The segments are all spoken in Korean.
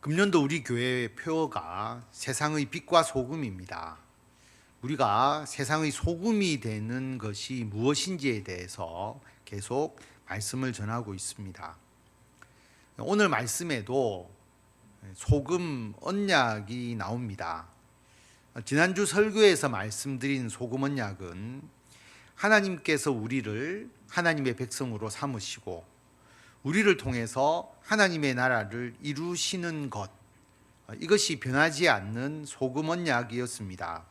금년도 우리 교회의 표어가 세상의 빛과 소금입니다. 우리가 세상의 소금이 되는 것이 무엇인지에 대해서 계속 말씀을 전하고 있습니다. 오늘 말씀에도 소금 언약이 나옵니다. 지난주 설교에서 말씀드린 소금 언약은 하나님께서 우리를 하나님의 백성으로 삼으시고 우리를 통해서 하나님의 나라를 이루시는 것, 이것이 변하지 않는 소금 언약이었습니다.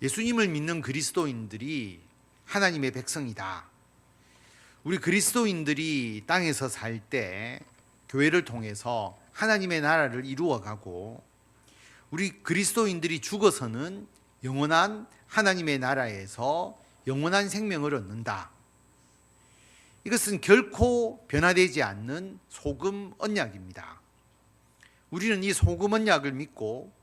예수님을 믿는 그리스도인들이 하나님의 백성이다. 우리 그리스도인들이 땅에서 살 때 교회를 통해서 하나님의 나라를 이루어가고 우리 그리스도인들이 죽어서는 영원한 하나님의 나라에서 영원한 생명을 얻는다. 이것은 결코 변화되지 않는 소금 언약입니다. 우리는 이 소금 언약을 믿고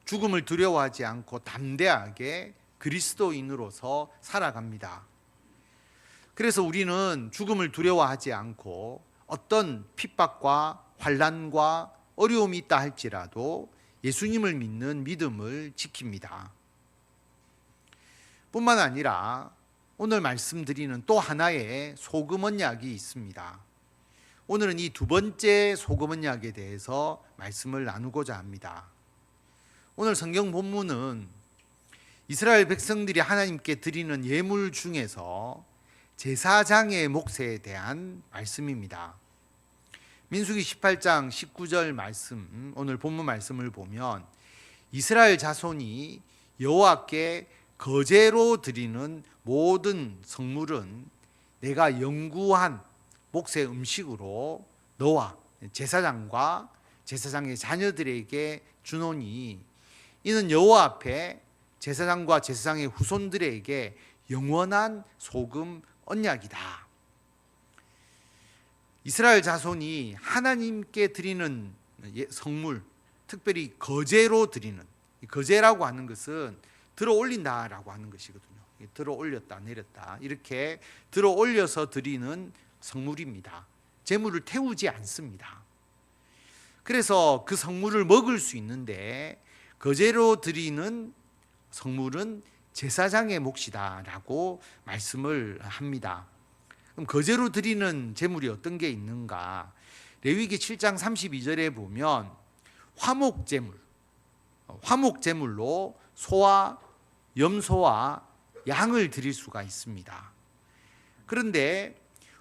죽음을 두려워하지 않고 담대하게 그리스도인으로서 살아갑니다. 그래서 우리는 죽음을 두려워하지 않고 어떤 핍박과 환난과 어려움이 있다 할지라도 예수님을 믿는 믿음을 지킵니다. 뿐만 아니라 오늘 말씀드리는 또 하나의 소금 언약이 있습니다. 오늘은 이 두 번째 소금 언약에 대해서 말씀을 나누고자 합니다. 오늘 성경 본문은 이스라엘 백성들이 하나님께 드리는 예물 중에서 제사장의 몫에 대한 말씀입니다. 민수기 18장 19절 말씀, 오늘 본문 말씀을 보면 이스라엘 자손이 여호와께 거제로 드리는 모든 성물은 내가 영구한 몫의 음식으로 너와 제사장과 제사장의 자녀들에게 주노니 이는 여호와 앞에 제사장과 제사장의 후손들에게 영원한 소금 언약이다. 이스라엘 자손이 하나님께 드리는 성물, 특별히 거제로 드리는, 거제라고 하는 것은 들어 올린다라고 하는 것이거든요. 들어 올렸다 내렸다 이렇게 들어 올려서 드리는 성물입니다. 제물을 태우지 않습니다. 그래서 그 성물을 먹을 수 있는데 거제로 드리는 성물은 제사장의 몫이다라고 말씀을 합니다. 그럼 거제로 드리는 제물이 어떤 게 있는가? 레위기 7장 32절에 보면 화목제물로 소와 염소와 양을 드릴 수가 있습니다. 그런데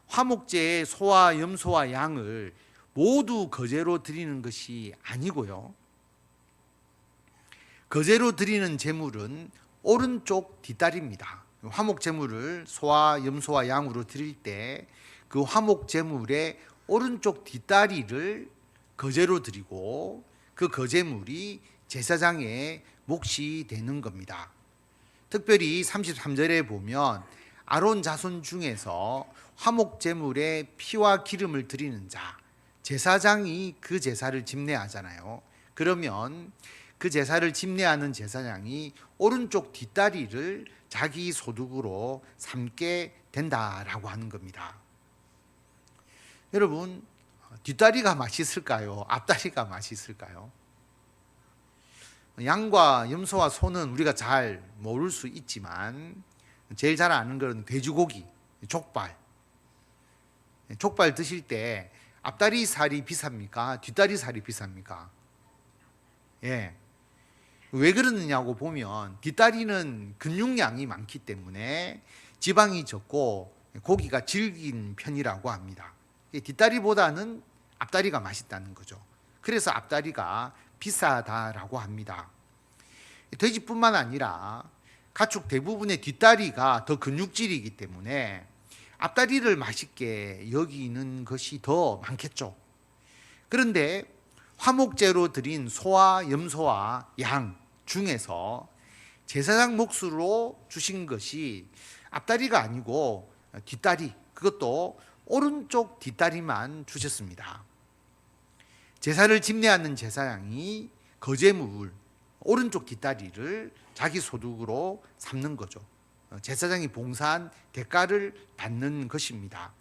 화목제의 소와 염소와 양을 모두 거제로 드리는 것이 아니고요. 거제로 드리는 제물은 오른쪽 뒷다리입니다. 화목제물을 소와 염소와 양으로 드릴 때 그 화목제물의 오른쪽 뒷다리를 거제로 드리고 그 거제물이 제사장의 몫이 되는 겁니다. 특별히 33절에 보면 아론 자손 중에서 화목제물에 피와 기름을 드리는 자, 제사장이 그 제사를 집례하잖아요. 그러면 그 제사를 집례하는 제사장이 오른쪽 뒷다리를 자기 소득으로 삼게 된다라고 하는 겁니다. 여러분, 뒷다리가 맛있을까요? 앞다리가 맛있을까요? 양과 염소와 소는 우리가 잘 모를 수 있지만 제일 잘 아는 것은 돼지고기, 족발. 족발 드실 때 앞다리 살이 비쌉니까? 뒷다리 살이 비쌉니까? 예. 왜 그러느냐고 보면 뒷다리는 근육량이 많기 때문에 지방이 적고 고기가 질긴 편이라고 합니다. 뒷다리보다는 앞다리가 맛있다는 거죠. 그래서 앞다리가 비싸다라고 합니다. 돼지뿐만 아니라 가축 대부분의 뒷다리가 더 근육질이기 때문에 앞다리를 맛있게 여기는 것이 더 많겠죠. 그런데 화목제로 드린 소와 염소와 양 중에서 제사장 몫으로 주신 것이 앞다리가 아니고 뒷다리, 그것도 오른쪽 뒷다리만 주셨습니다. 제사를 집례하는 제사장이 거제물 오른쪽 뒷다리를 자기 소득으로 삼는 거죠. 제사장이 봉사한 대가를 받는 것입니다.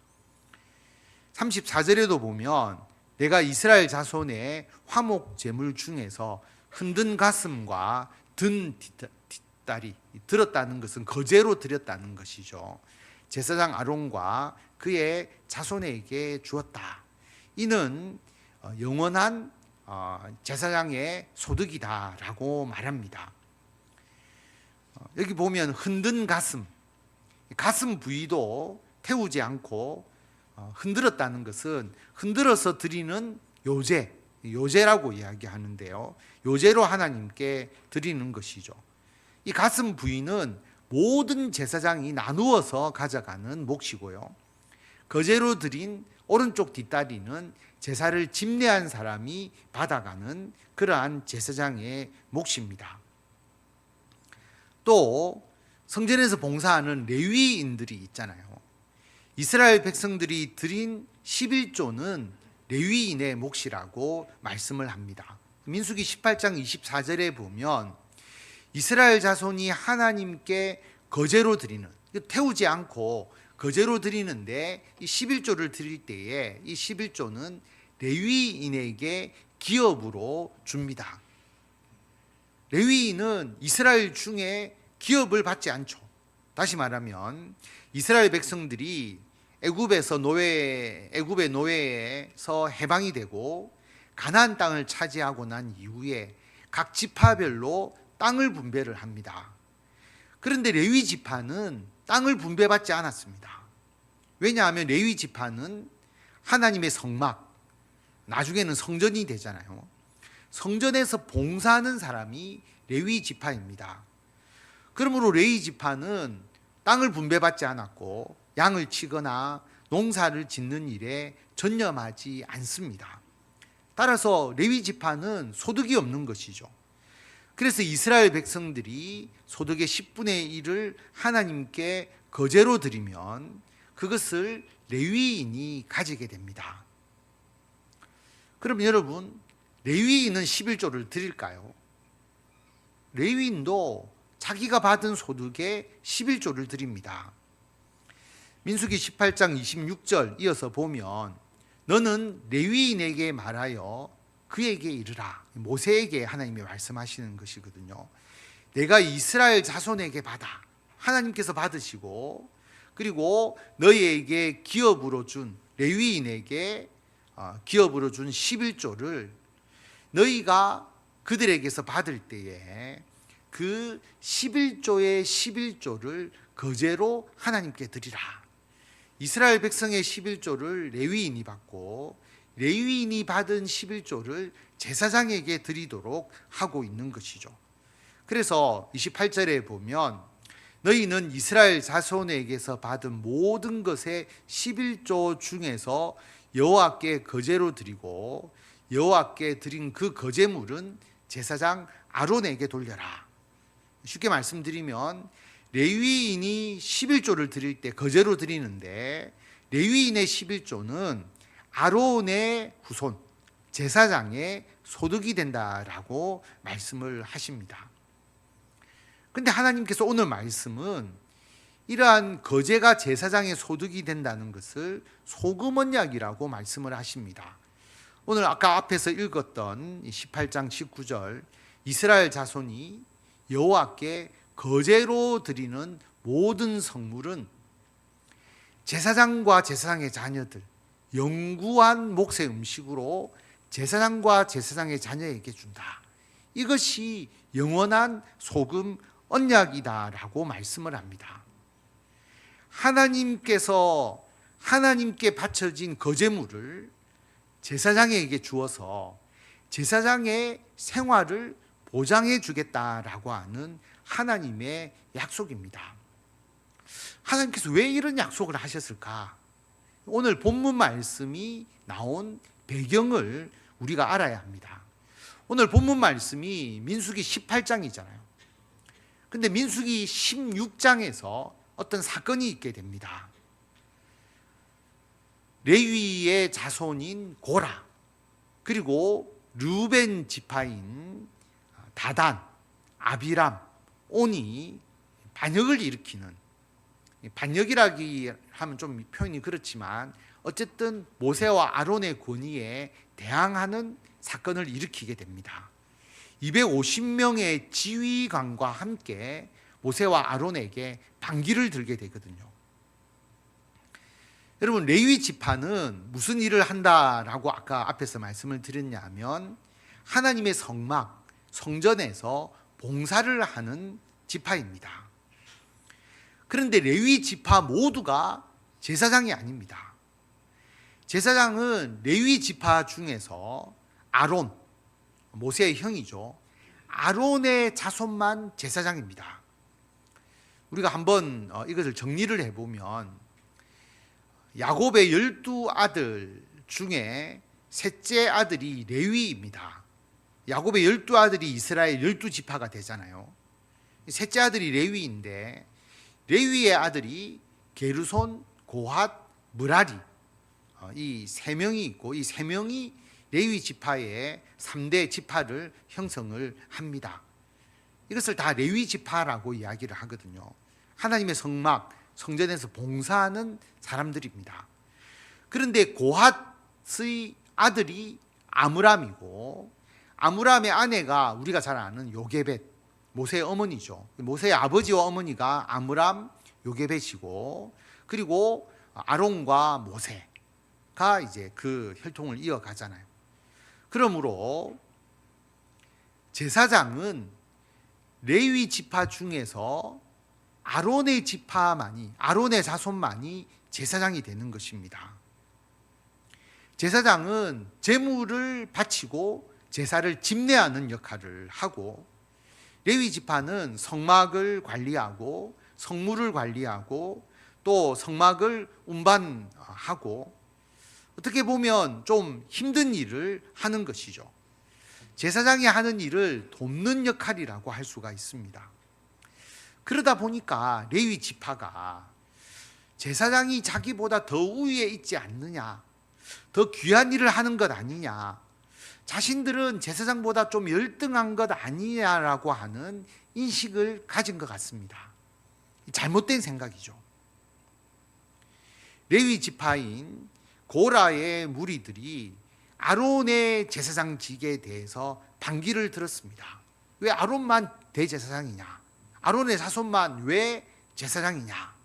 34절에도 보면 내가 이스라엘 자손의 화목 제물 중에서 흔든 가슴과 든 뒷다리 들었다는 것은 거제로 드렸다는 것이죠. 제사장 아론과 그의 자손에게 주었다. 이는 영원한 제사장의 소득이다라고 말합니다. 여기 보면 흔든 가슴 부위도 태우지 않고 흔들었다는 것은 흔들어서 드리는 요제라고 이야기하는데요. 요제로 하나님께 드리는 것이죠. 이 가슴 부위는 모든 제사장이 나누어서 가져가는 몫이고요. 거제로 드린 오른쪽 뒷다리는 제사를 집례한 사람이 받아가는 그러한 제사장의 몫입니다. 또 성전에서 봉사하는 레위인들이 있잖아요. 이스라엘 백성들이 드린 11조는 레위인의 몫이라고 말씀을 합니다. 민수기 18장 24절에 보면 이스라엘 자손이 하나님께 거제로 드리는, 태우지 않고 거제로 드리는데 이 11조를 드릴 때에 이 11조는 레위인에게 기업으로 줍니다. 레위인은 이스라엘 중에 기업을 받지 않죠. 다시 말하면 이스라엘 백성들이 애굽의 노예에서 해방이 되고 가나안 땅을 차지하고 난 이후에 각 지파별로 땅을 분배를 합니다. 그런데 레위 지파는 땅을 분배받지 않았습니다. 왜냐하면 레위 지파는 하나님의 성막, 나중에는 성전이 되잖아요. 성전에서 봉사하는 사람이 레위 지파입니다. 그러므로 레위 지파는 땅을 분배받지 않았고 양을 치거나 농사를 짓는 일에 전념하지 않습니다. 따라서 레위 지파는 소득이 없는 것이죠. 그래서 이스라엘 백성들이 소득의 10분의 1을 하나님께 거제로 드리면 그것을 레위인이 가지게 됩니다. 그럼 여러분, 레위인은 11조를 드릴까요? 레위인도 자기가 받은 소득의 11조를 드립니다. 민수기 18장 26절 이어서 보면 너는 레위인에게 말하여 그에게 이르라. 모세에게 하나님이 말씀하시는 것이거든요. 내가 이스라엘 자손에게 받아, 하나님께서 받으시고, 그리고 너희에게 기업으로 준, 레위인에게 기업으로 준 11조를 너희가 그들에게서 받을 때에 그 11조의 11조를 거제로 하나님께 드리라. 이스라엘 백성의 11조를 레위인이 받고 레위인이 받은 11조를 제사장에게 드리도록 하고 있는 것이죠. 그래서 28절에 보면 너희는 이스라엘 자손에게서 받은 모든 것의 11조 중에서 여호와께 거제로 드리고 여호와께 드린 그 거제물은 제사장 아론에게 돌려라. 쉽게 말씀드리면 레위인이 11조를 드릴 때 거제로 드리는데 레위인의 11조는 아론의 후손 제사장의 소득이 된다라고 말씀을 하십니다. 근데 하나님께서 오늘 말씀은 이러한 거제가 제사장의 소득이 된다는 것을 소금 언약이라고 말씀을 하십니다. 오늘 아까 앞에서 읽었던 18장 19절 이스라엘 자손이 여호와께 거제로 드리는 모든 성물은 제사장과 제사장의 자녀들 영구한 몫의 음식으로 제사장과 제사장의 자녀에게 준다. 이것이 영원한 소금 언약이다라고 말씀을 합니다. 하나님께서 하나님께 바쳐진 거제물을 제사장에게 주어서 제사장의 생활을 보장해 주겠다라고 하는 하나님의 약속입니다. 하나님께서 왜 이런 약속을 하셨을까? 오늘 본문 말씀이 나온 배경을 우리가 알아야 합니다. 오늘 본문 말씀이 민수기 18장이잖아요. 근데 민수기 16장에서 어떤 사건이 있게 됩니다. 레위의 자손인 고라 그리고 르우벤 지파인 다단, 아비람, 온이 반역을 일으키는, 반역이라기 하면 좀 표현이 그렇지만 어쨌든 모세와 아론의 권위에 대항하는 사건을 일으키게 됩니다. 250명의 지휘관과 함께 모세와 아론에게 반기를 들게 되거든요. 여러분, 레위 지파는 무슨 일을 한다라고 아까 앞에서 말씀을 드렸냐면 하나님의 성막, 성전에서 봉사를 하는 지파입니다. 그런데 레위 지파 모두가 제사장이 아닙니다. 제사장은 레위 지파 중에서 아론, 모세의 형이죠. 아론의 자손만 제사장입니다. 우리가 한번 이것을 정리를 해보면 야곱의 12아들 중에 셋째 아들이 레위입니다. 야곱의 12아들이 이스라엘 12지파가 되잖아요. 셋째 아들이 레위인데 레위의 아들이 게르손, 고핫, 므라리 이 세 명이 있고 이 세 명이 레위 지파의 3대 지파를 형성을 합니다. 이것을 다 레위 지파라고 이야기를 하거든요. 하나님의 성막, 성전에서 봉사하는 사람들입니다. 그런데 고핫의 아들이 아므람이고 아므람의 아내가 우리가 잘 아는 요게벳, 모세의 어머니죠. 모세의 아버지와 어머니가 아므람, 요게벳이고 그리고 아론과 모세가 이제 그 혈통을 이어가잖아요. 그러므로 제사장은 레위 지파 중에서 아론의 지파만이, 아론의 자손만이 제사장이 되는 것입니다. 제사장은 제물을 바치고 제사를 집례하는 역할을 하고 레위 지파는 성막을 관리하고 성물을 관리하고 또 성막을 운반하고 어떻게 보면 좀 힘든 일을 하는 것이죠. 제사장이 하는 일을 돕는 역할이라고 할 수가 있습니다. 그러다 보니까 레위 지파가 제사장이 자기보다 더 우위에 있지 않느냐, 더 귀한 일을 하는 것 아니냐, 자신들은 제사장보다 좀 열등한 것 아니냐라고 하는 인식을 가진 것 같습니다. 잘못된 생각이죠. 레위 지파인 고라의 무리들이 아론의 제사장직에 대해서 반기를 들었습니다. 왜 아론만 대제사장이냐? 아론의 자손만 왜 제사장이냐?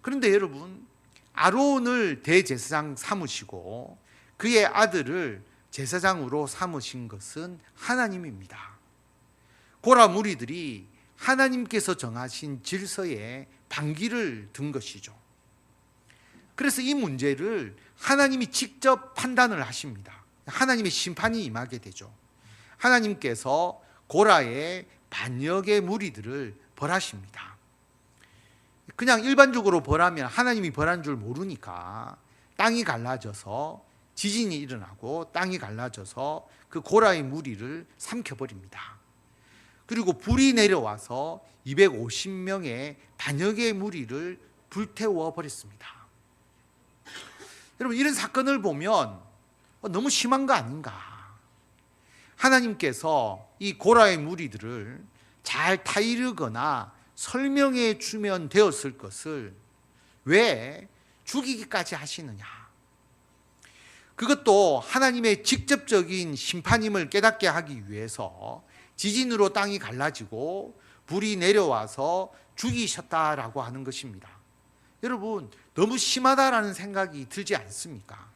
그런데 여러분, 아론을 대제사장 삼으시고 그의 아들을 제사장으로 삼으신 것은 하나님입니다. 고라 무리들이 하나님께서 정하신 질서에 반기를 든 것이죠. 그래서 이 문제를 하나님이 직접 판단을 하십니다. 하나님의 심판이 임하게 되죠. 하나님께서 고라의 반역의 무리들을 벌하십니다. 그냥 일반적으로 벌하면 하나님이 벌한 줄 모르니까 땅이 갈라져서 지진이 일어나고 땅이 갈라져서 그 고라의 무리를 삼켜버립니다. 그리고 불이 내려와서 250명의 반역의 무리를 불태워 버렸습니다. 여러분, 이런 사건을 보면 너무 심한 거 아닌가? 하나님께서 이 고라의 무리들을 잘 타이르거나 설명해 주면 되었을 것을 왜 죽이기까지 하시느냐? 그것도 하나님의 직접적인 심판임을 깨닫게 하기 위해서 지진으로 땅이 갈라지고 불이 내려와서 죽이셨다라고 하는 것입니다. 여러분, 너무 심하다라는 생각이 들지 않습니까?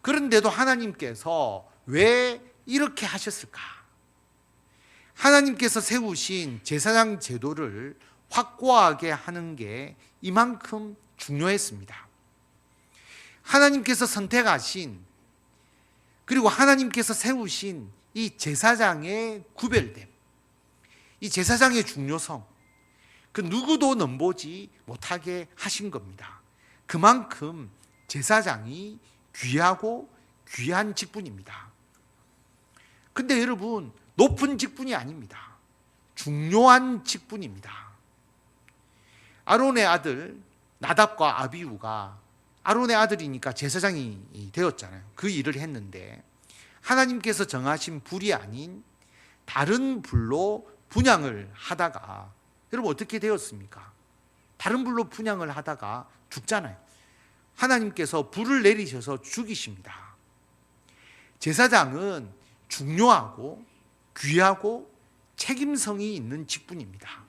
그런데도 하나님께서 왜 이렇게 하셨을까? 하나님께서 세우신 제사장 제도를 확고하게 하는 게 이만큼 중요했습니다. 하나님께서 선택하신 그리고 하나님께서 세우신 이 제사장의 구별됨, 이 제사장의 중요성, 그 누구도 넘보지 못하게 하신 겁니다. 그만큼 제사장이 귀하고 귀한 직분입니다. 근데 여러분, 높은 직분이 아닙니다. 중요한 직분입니다. 아론의 아들 나답과 아비후가 아론의 아들이니까 제사장이 되었잖아요. 그 일을 했는데 하나님께서 정하신 불이 아닌 다른 불로 분향을 하다가 여러분 어떻게 되었습니까? 다른 불로 분향을 하다가 죽잖아요. 하나님께서 불을 내리셔서 죽이십니다. 제사장은 중요하고 귀하고 책임성이 있는 직분입니다.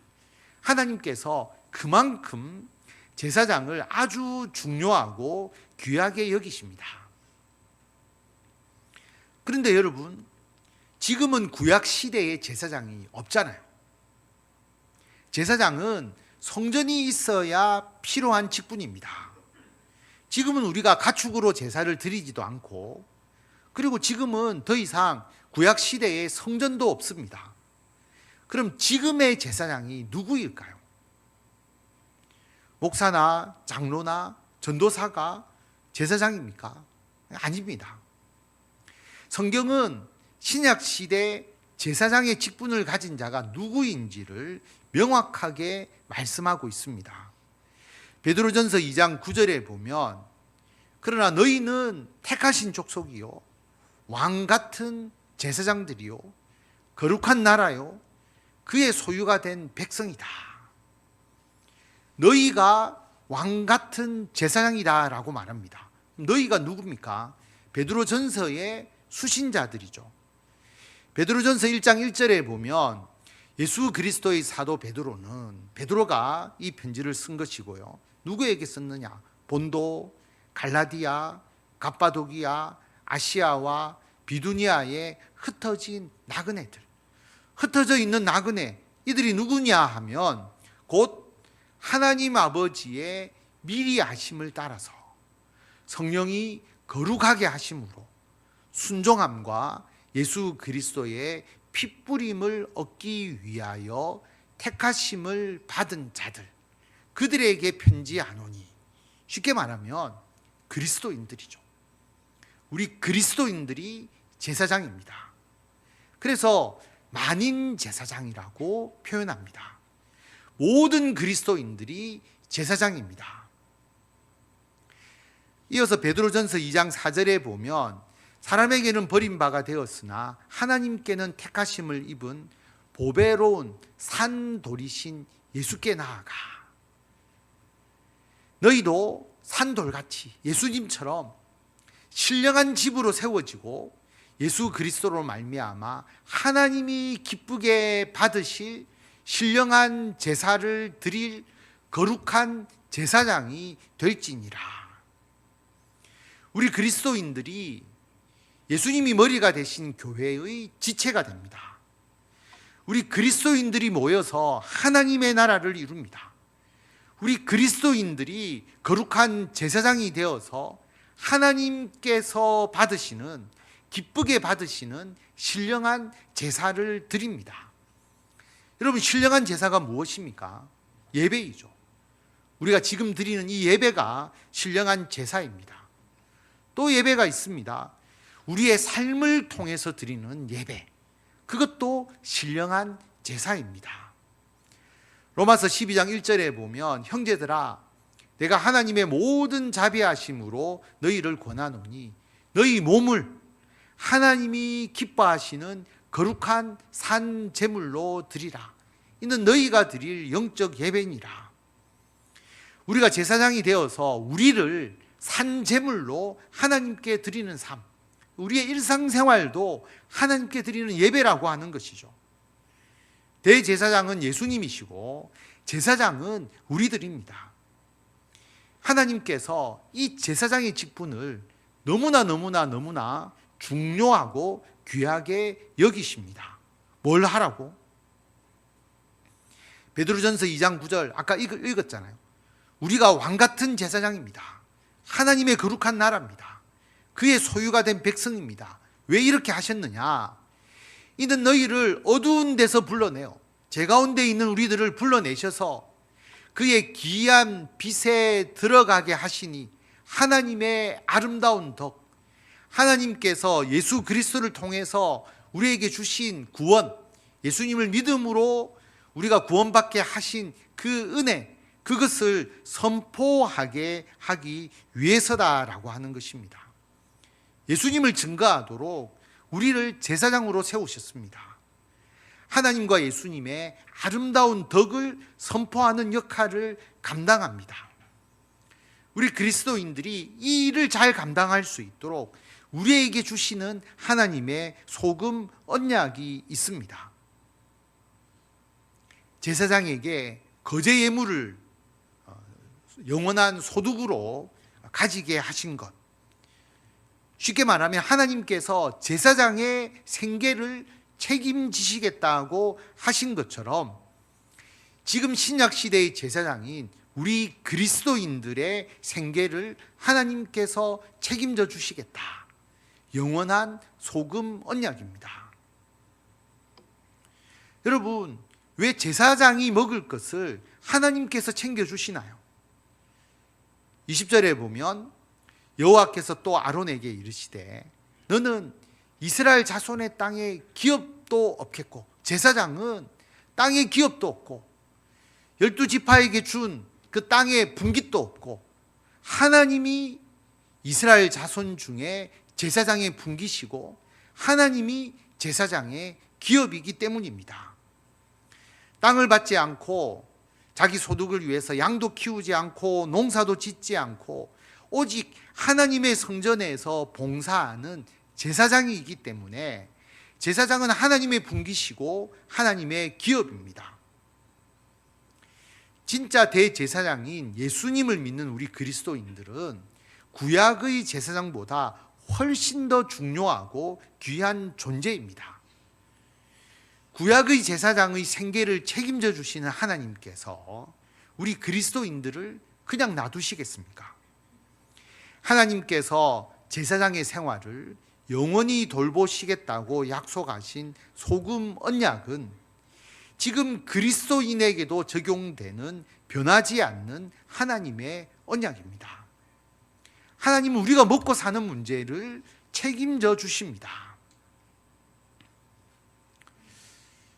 하나님께서 그만큼 제사장을 아주 중요하고 귀하게 여기십니다. 그런데 여러분, 지금은 구약 시대에 제사장이 없잖아요. 제사장은 성전이 있어야 필요한 직분입니다. 지금은 우리가 가축으로 제사를 드리지도 않고, 그리고 지금은 더 이상 구약 시대에 성전도 없습니다. 그럼 지금의 제사장이 누구일까요? 목사나 장로나 전도사가 제사장입니까? 아닙니다. 성경은 신약 시대 제사장의 직분을 가진 자가 누구인지를 명확하게 말씀하고 있습니다. 베드로전서 2장 9절에 보면, 그러나 너희는 택하신 족속이요 왕 같은 제사장들이요 거룩한 나라요 그의 소유가 된 백성이다. 너희가 왕 같은 제사장이다 라고 말합니다. 너희가 누굽니까? 베드로전서의 수신자들이죠. 베드로전서 1장 1절에 보면 예수 그리스도의 사도 베드로가 이 편지를 쓴 것이고요. 누구에게 썼느냐? 본도, 갈라디아, 갑바도기아, 아시아와 비두니아에 흩어진 나그네들, 흩어져 있는 나그네, 이들이 누구냐 하면 곧 하나님 아버지의 미리 하심을 따라서 성령이 거룩하게 하심으로 순종함과 예수 그리스도의 핏부림을 얻기 위하여 택하심을 받은 자들, 그들에게 편지하노니, 쉽게 말하면 그리스도인들이죠. 우리 그리스도인들이 제사장입니다. 그래서 만인 제사장이라고 표현합니다. 모든 그리스도인들이 제사장입니다. 이어서 베드로전서 2장 4절에 보면, 사람에게는 버림바가 되었으나 하나님께는 택하심을 입은 보배로운 산돌이신 예수께 나아가. 너희도 산돌같이 예수님처럼 신령한 집으로 세워지고 예수 그리스도로 말미암아 하나님이 기쁘게 받으실 신령한 제사를 드릴 거룩한 제사장이 될지니라. 우리 그리스도인들이 예수님이 머리가 되신 교회의 지체가 됩니다. 우리 그리스도인들이 모여서 하나님의 나라를 이룹니다. 우리 그리스도인들이 거룩한 제사장이 되어서 하나님께서 받으시는, 기쁘게 받으시는 신령한 제사를 드립니다. 여러분, 신령한 제사가 무엇입니까? 예배이죠. 우리가 지금 드리는 이 예배가 신령한 제사입니다. 또 예배가 있습니다. 우리의 삶을 통해서 드리는 예배, 그것도 신령한 제사입니다. 로마서 12장 1절에 보면, 형제들아 내가 하나님의 모든 자비하심으로 너희를 권하노니 너희 몸을 하나님이 기뻐하시는 거룩한 산 제물로 드리라. 이는 너희가 드릴 영적 예배니라. 우리가 제사장이 되어서 우리를 산 제물로 하나님께 드리는 삶, 우리의 일상생활도 하나님께 드리는 예배라고 하는 것이죠. 대제사장은 예수님이시고 제사장은 우리들입니다. 하나님께서 이 제사장의 직분을 너무나 중요하고 귀하게 여기십니다. 뭘 하라고? 베드로전서 2장 9절 아까 읽었잖아요. 우리가 왕같은 제사장입니다. 하나님의 거룩한 나라입니다. 그의 소유가 된 백성입니다. 왜 이렇게 하셨느냐? 이는 너희를 어두운 데서 불러내어 제 가운데 있는 우리들을 불러내셔서 그의 기이한 빛에 들어가게 하시니 하나님의 아름다운 덕, 하나님께서 예수 그리스도를 통해서 우리에게 주신 구원, 예수님을 믿음으로 우리가 구원받게 하신 그 은혜, 그것을 선포하게 하기 위해서다라고 하는 것입니다. 예수님을 증거하도록 우리를 제사장으로 세우셨습니다. 하나님과 예수님의 아름다운 덕을 선포하는 역할을 감당합니다. 우리 그리스도인들이 이 일을 잘 감당할 수 있도록 우리에게 주시는 하나님의 소금 언약이 있습니다. 제사장에게 거제 예물을 영원한 소득으로 가지게 하신 것, 쉽게 말하면 하나님께서 제사장의 생계를 책임지시겠다고 하신 것처럼 지금 신약 시대의 제사장인 우리 그리스도인들의 생계를 하나님께서 책임져 주시겠다. 영원한 소금 언약입니다. 여러분, 왜 제사장이 먹을 것을 하나님께서 챙겨주시나요? 20절에 보면 여호와께서 또 아론에게 이르시되 너는 이스라엘 자손의 땅에 기업도 없겠고 제사장은 땅에 기업도 없고 12지파에게 준 그 땅에 분깃도 없고 하나님이 이스라엘 자손 중에 제사장의 분깃이고 하나님이 제사장의 기업이기 때문입니다. 땅을 받지 않고 자기 소득을 위해서 양도 키우지 않고 농사도 짓지 않고 오직 하나님의 성전에서 봉사하는 제사장이기 때문에 제사장은 하나님의 분깃이고 하나님의 기업입니다. 진짜 대제사장인 예수님을 믿는 우리 그리스도인들은 구약의 제사장보다 훨씬 더 중요하고 귀한 존재입니다. 구약의 제사장의 생계를 책임져 주시는 하나님께서 우리 그리스도인들을 그냥 놔두시겠습니까? 하나님께서 제사장의 생활을 영원히 돌보시겠다고 약속하신 소금 언약은 지금 그리스도인에게도 적용되는 변하지 않는 하나님의 언약입니다. 하나님은 우리가 먹고 사는 문제를 책임져 주십니다.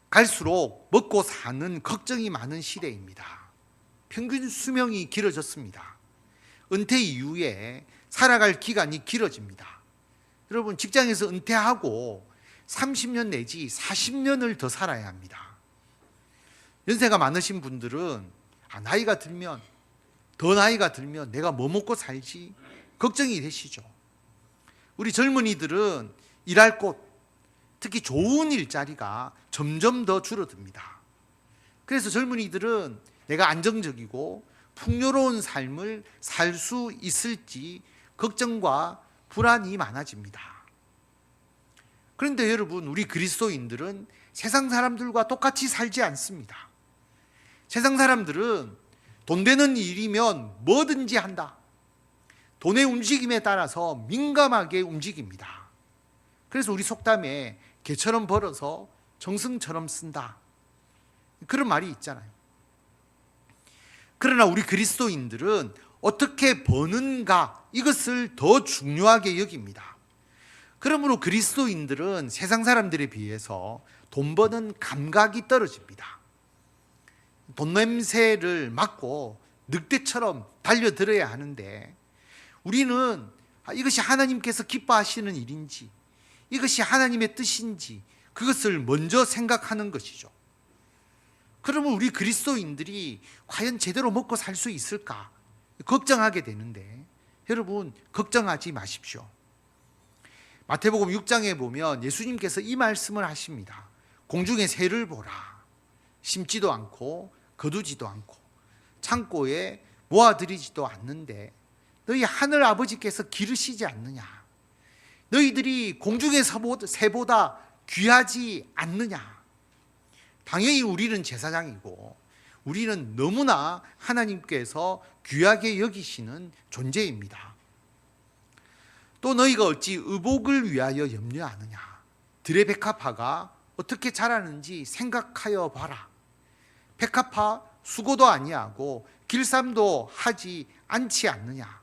갈수록 먹고 사는 걱정이 많은 시대입니다. 평균 수명이 길어졌습니다. 은퇴 이후에 살아갈 기간이 길어집니다. 여러분, 직장에서 은퇴하고 30년 내지 40년을 더 살아야 합니다. 연세가 많으신 분들은 나이가 들면 내가 뭐 먹고 살지 걱정이 되시죠. 우리 젊은이들은 일할 곳, 특히 좋은 일자리가 점점 더 줄어듭니다. 그래서 젊은이들은 내가 안정적이고 풍요로운 삶을 살 수 있을지 걱정과 불안이 많아집니다. 그런데 여러분, 우리 그리스도인들은 세상 사람들과 똑같이 살지 않습니다. 세상 사람들은 돈 되는 일이면 뭐든지 한다. 돈의 움직임에 따라서 민감하게 움직입니다. 그래서 우리 속담에 개처럼 벌어서 정승처럼 쓴다. 그런 말이 있잖아요. 그러나 우리 그리스도인들은 어떻게 버는가 이것을 더 중요하게 여깁니다. 그러므로 그리스도인들은 세상 사람들에 비해서 돈 버는 감각이 떨어집니다. 돈 냄새를 맡고 늑대처럼 달려들어야 하는데 우리는 이것이 하나님께서 기뻐하시는 일인지 이것이 하나님의 뜻인지 그것을 먼저 생각하는 것이죠. 그러면 우리 그리스도인들이 과연 제대로 먹고 살 수 있을까 걱정하게 되는데 여러분, 걱정하지 마십시오. 마태복음 6장에 보면 예수님께서 이 말씀을 하십니다. 공중의 새를 보라. 심지도 않고 거두지도 않고 창고에 모아들이지도 않는데 너희 하늘 아버지께서 기르시지 않느냐? 너희들이 공중의 새보다 귀하지 않느냐? 당연히 우리는 제사장이고 우리는 너무나 하나님께서 귀하게 여기시는 존재입니다. 또 너희가 어찌 의복을 위하여 염려하느냐? 들의 백합화가 어떻게 자라는지 생각하여 봐라. 백합화 수고도 아니하고 길쌈도 하지 않지 않느냐?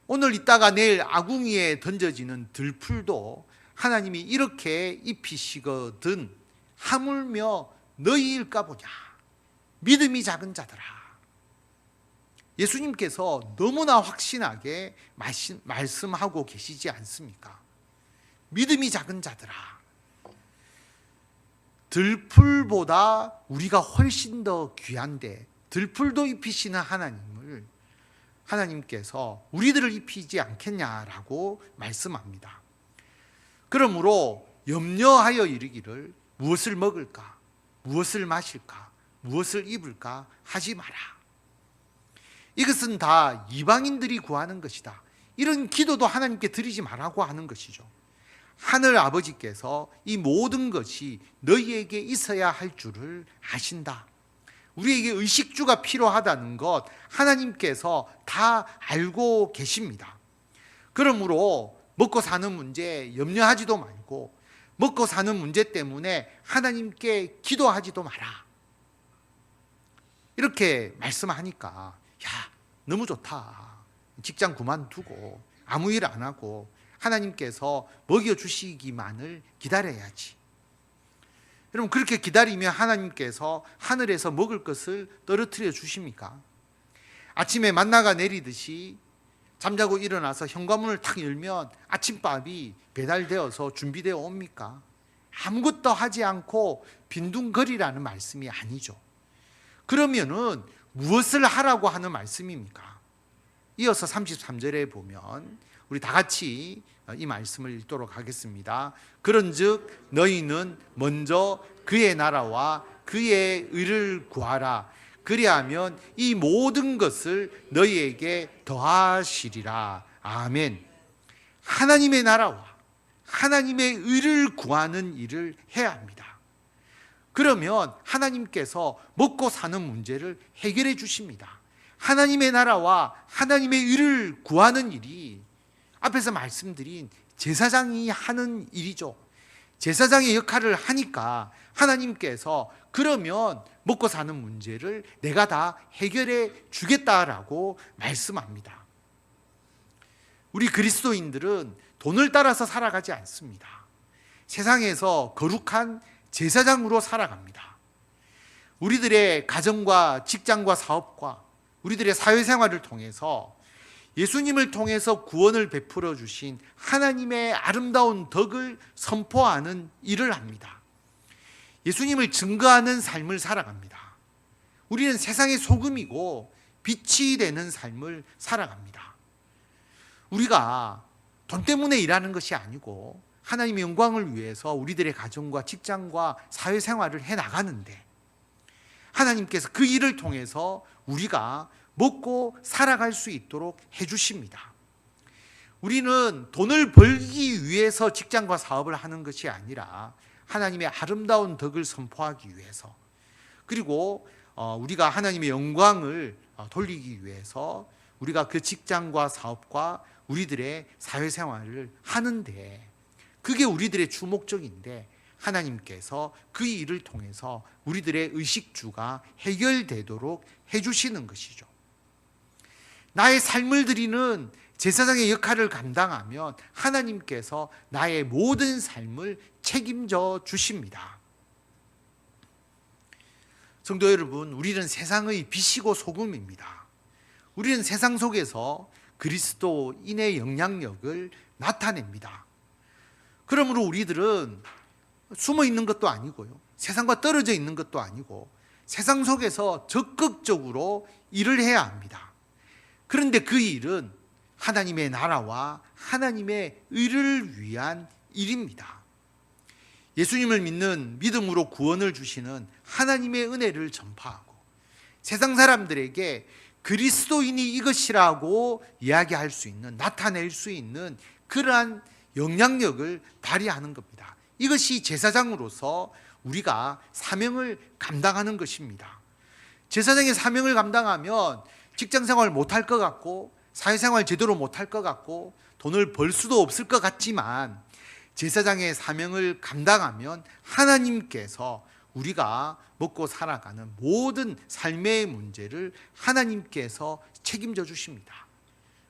오늘 있다가 내일 아궁이에 던져지는 들풀도 하나님이 이렇게 입히시거든 하물며 너희일까 보냐? 믿음이 작은 자들아. 예수님께서 너무나 확신하게 말씀하고 계시지 않습니까? 믿음이 작은 자들아. 들풀보다 우리가 훨씬 더 귀한데 들풀도 입히시는 하나님을 하나님께서 우리들을 입히지 않겠냐라고 말씀합니다. 그러므로 염려하여 이르기를 무엇을 먹을까, 무엇을 마실까, 무엇을 입을까 하지 마라. 이것은 다 이방인들이 구하는 것이다. 이런 기도도 하나님께 드리지 말라고 하는 것이죠. 하늘 아버지께서 이 모든 것이 너희에게 있어야 할 줄을 아신다. 우리에게 의식주가 필요하다는 것 하나님께서 다 알고 계십니다. 그러므로 먹고 사는 문제 염려하지도 말고 먹고 사는 문제 때문에 하나님께 기도하지도 마라. 이렇게 말씀하니까 너무 좋다. 직장 그만두고 아무 일 안 하고 하나님께서 먹여주시기만을 기다려야지. 여러분, 그렇게 기다리면 하나님께서 하늘에서 먹을 것을 떨어뜨려 주십니까? 아침에 만나가 내리듯이 잠자고 일어나서 현관문을 탁 열면 아침밥이 배달되어서 준비되어 옵니까? 아무것도 하지 않고 빈둥거리라는 말씀이 아니죠. 그러면은 무엇을 하라고 하는 말씀입니까? 이어서 33절에 보면 우리 다 같이 이 말씀을 읽도록 하겠습니다. 그런즉 너희는 먼저 그의 나라와 그의 의를 구하라. 그리하면 이 모든 것을 너희에게 더하시리라. 아멘. 하나님의 나라와 하나님의 의를 구하는 일을 해야 합니다. 그러면 하나님께서 먹고 사는 문제를 해결해 주십니다. 하나님의 나라와 하나님의 의를 구하는 일이 앞에서 말씀드린 제사장이 하는 일이죠. 제사장의 역할을 하니까 하나님께서 그러면 먹고 사는 문제를 내가 다 해결해 주겠다라고 말씀합니다. 우리 그리스도인들은 돈을 따라서 살아가지 않습니다. 세상에서 거룩한 제사장으로 살아갑니다. 우리들의 가정과 직장과 사업과 우리들의 사회생활을 통해서 예수님을 통해서 구원을 베풀어 주신 하나님의 아름다운 덕을 선포하는 일을 합니다. 예수님을 증거하는 삶을 살아갑니다. 우리는 세상의 소금이고 빛이 되는 삶을 살아갑니다. 우리가 돈 때문에 일하는 것이 아니고 하나님의 영광을 위해서 우리들의 가정과 직장과 사회생활을 해나가는데 하나님께서 그 일을 통해서 우리가 먹고 살아갈 수 있도록 해주십니다. 우리는 돈을 벌기 위해서 직장과 사업을 하는 것이 아니라 하나님의 아름다운 덕을 선포하기 위해서, 그리고 우리가 하나님의 영광을 돌리기 위해서 우리가 그 직장과 사업과 우리들의 사회생활을 하는데, 그게 우리들의 주목적인데 하나님께서 그 일을 통해서 우리들의 의식주가 해결되도록 해주시는 것이죠. 나의 삶을 드리는 제사장의 역할을 감당하면 하나님께서 나의 모든 삶을 책임져 주십니다. 성도 여러분, 우리는 세상의 빛이고 소금입니다. 우리는 세상 속에서 그리스도인의 영향력을 나타냅니다. 그러므로 우리들은 숨어 있는 것도 아니고요, 세상과 떨어져 있는 것도 아니고 세상 속에서 적극적으로 일을 해야 합니다. 그런데 그 일은 하나님의 나라와 하나님의 의를 위한 일입니다. 예수님을 믿는 믿음으로 구원을 주시는 하나님의 은혜를 전파하고 세상 사람들에게 그리스도인이 이것이라고 이야기할 수 있는, 나타낼 수 있는 그러한 영향력을 발휘하는 겁니다. 이것이 제사장으로서 우리가 사명을 감당하는 것입니다. 제사장의 사명을 감당하면 직장생활 못할 것 같고 사회생활 제대로 못할 것 같고 돈을 벌 수도 없을 것 같지만 제사장의 사명을 감당하면 하나님께서 우리가 먹고 살아가는 모든 삶의 문제를 하나님께서 책임져 주십니다.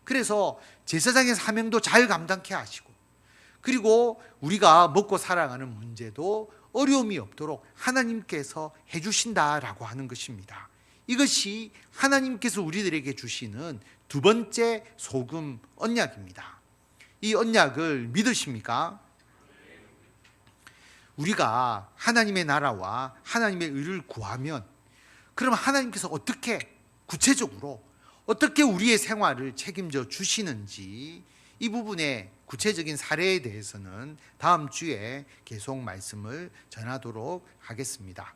그래서 제사장의 사명도 잘 감당케 하시고, 그리고 우리가 먹고 살아가는 문제도 어려움이 없도록 하나님께서 해주신다라고 하는 것입니다. 이것이 하나님께서 우리들에게 주시는 두 번째 소금 언약입니다. 이 언약을 믿으십니까? 우리가 하나님의 나라와 하나님의 의를 구하면, 그럼 하나님께서 어떻게 구체적으로 어떻게 우리의 생활을 책임져 주시는지 이 부분의 구체적인 사례에 대해서는 다음 주에 계속 말씀을 전하도록 하겠습니다.